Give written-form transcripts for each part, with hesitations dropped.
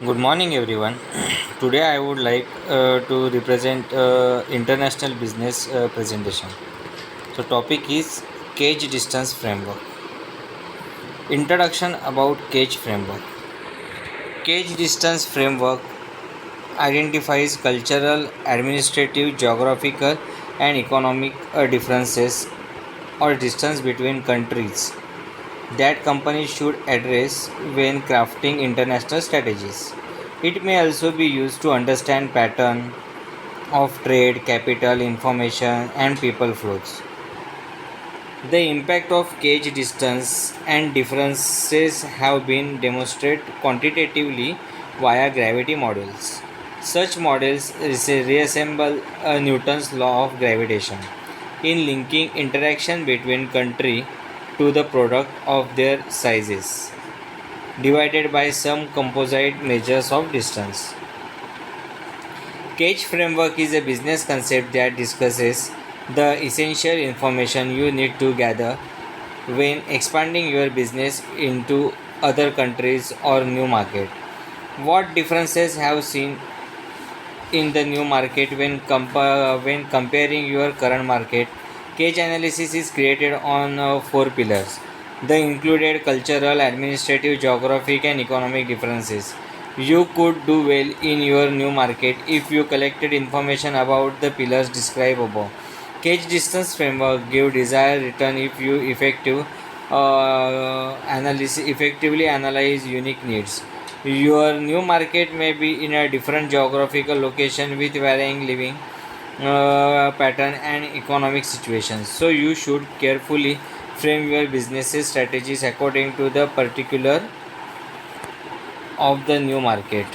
Good morning, everyone. Today, I would like to represent international business presentation. So, topic is cage distance framework. Introduction about cage framework. Cage distance framework identifies cultural, administrative, geographical, and economic differences or distance between countries that companies should address when crafting international strategies. It may also be used to understand pattern of trade, capital, information, and people flows. The impact of gauge distance and differences have been demonstrated quantitatively via gravity models. Such models reassemble Newton's law of gravitation in linking interaction between country to the product of their sizes divided by some composite measures of distance. Cage framework is a business concept that discusses the essential information you need to gather when expanding your business into other countries or new market. What differences have seen in the new market when comparing your current market? Cage analysis is created on four pillars. The included cultural, administrative, geographic, and economic differences. You could do well in your new market if you collected information about the pillars described above. Cage distance framework give desired return if you effectively analyze unique needs. Your new market may be in a different geographical location with varying living pattern and economic situations. So you should carefully frame your business strategies according to the particular of the new market.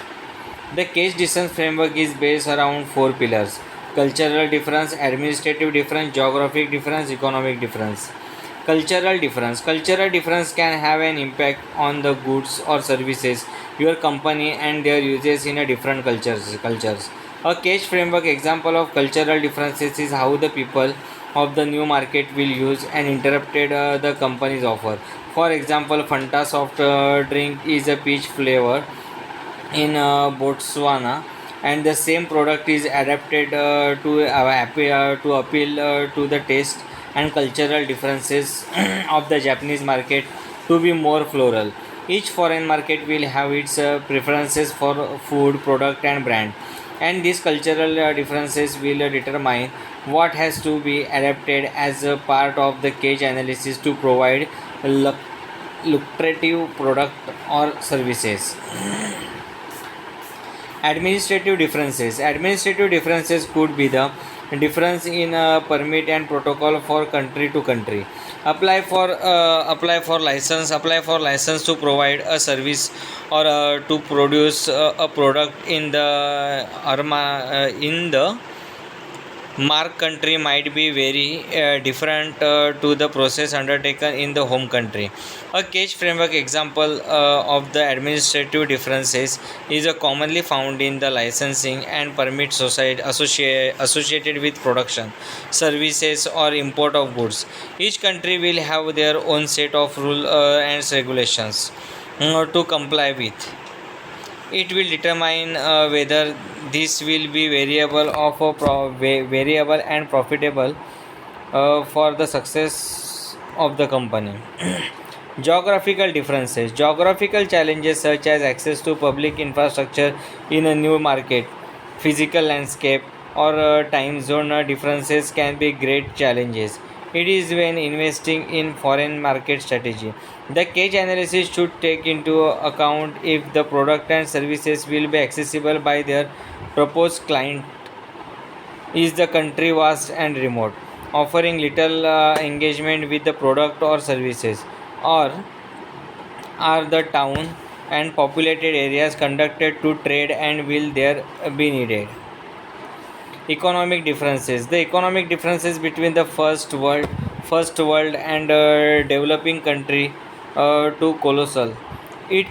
The case distance framework is based around four pillars: cultural difference, administrative difference, geographic difference, economic difference. Cultural difference can have an impact on the goods or services your company and their users in a different cultures. A case framework example of cultural differences is how the people of the new market will use and interpret the company's offer. For example, Fanta soft drink is a peach flavor in Botswana, and the same product is adapted to appeal to the taste and cultural differences of the Japanese market to be more floral. Each foreign market will have its preferences for food, product, and brand, and these cultural differences will determine what has to be adapted as a part of the cage analysis to provide lucrative product or services. Administrative differences could be the difference in permit and protocol for country to country. Apply for license to provide a service or to produce a product in the mark country might be very different to the process undertaken in the home country. A cage framework example of the administrative differences is commonly found in the licensing and permit society associated with production, services, or import of goods. Each country will have their own set of rules and regulations to comply with. It will determine whether this will be variable and profitable for the success of the company. Geographical challenges such as access to public infrastructure in a new market, physical landscape, or time zone differences can be great challenges. It is when investing in foreign market strategy. The case analysis should take into account if the product and services will be accessible by their proposed client. Is the country vast and remote, offering little engagement with the product or services, or are the town and populated areas conducted to trade and will there be needed? The economic differences between the first world and developing country to colossal. It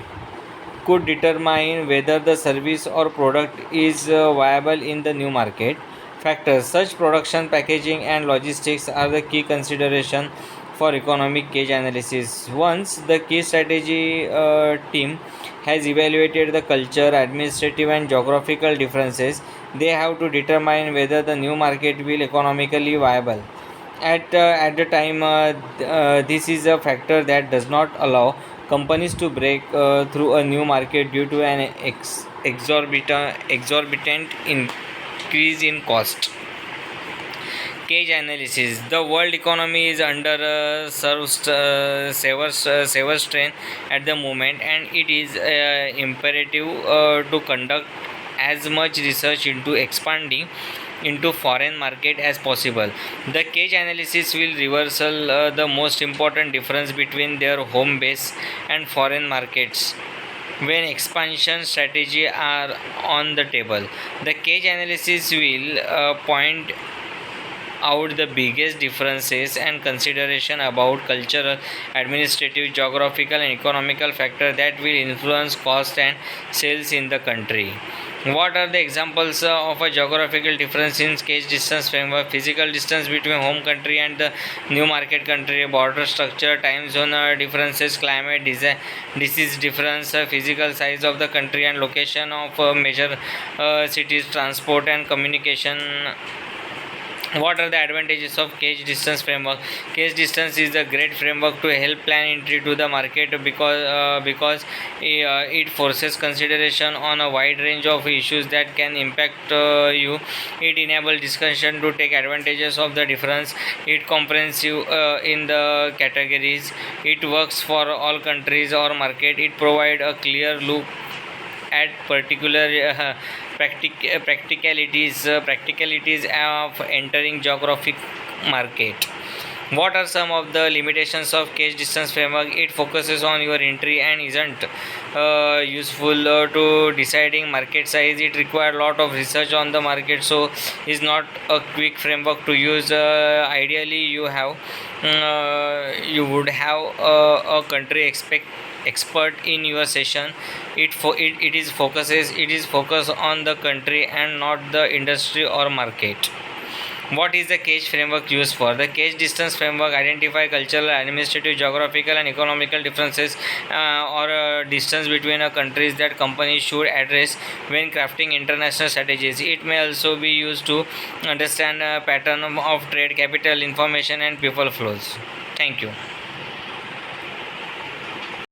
could determine whether the service or product is viable in the new market. Factors such production, packaging, and logistics are the key consideration for economic cage analysis. Once the cage strategy team has evaluated the culture, administrative, and geographical differences, they have to determine whether the new market will economically viable. At the time, this is a factor that does not allow companies to break through a new market due to an exorbitant increase in cost. Cage analysis. The world economy is under severe strain at the moment, and it is imperative to conduct as much research into expanding into foreign market as possible. The cage analysis will reversal the most important difference between their home base and foreign markets when expansion strategy are on the table. The cage analysis will point out the biggest differences and consideration about cultural, administrative, geographical, and economical factors that will influence cost and sales in the country. What are the examples of a geographical difference in case distance framework? Physical distance between home country and the new market country, border structure, time zone differences, climate, disease difference, physical size of the country and location of major cities, transport and communication. What are the advantages of cage distance framework? Cage distance is a great framework to help plan entry to the market because it forces consideration on a wide range of issues that can impact you. It enables discussion to take advantages of the difference. It comprehensive in the categories. It works for all countries or market. It provide a clear look at particular practicalities of entering geographic market. What are some of the limitations of cage distance framework? It focuses on your entry and isn't useful to deciding market size. It requires a lot of research on the market, so is not a quick framework to use. Ideally you would have a country expert in your session. It is focused on the country and not the industry or market. What is the cage framework used for? The cage distance framework identify cultural, administrative, geographical, and economical differences or distance between countries that companies should address when crafting international strategies. It may also be used to understand pattern of trade, capital, information, and people flows. Thank you.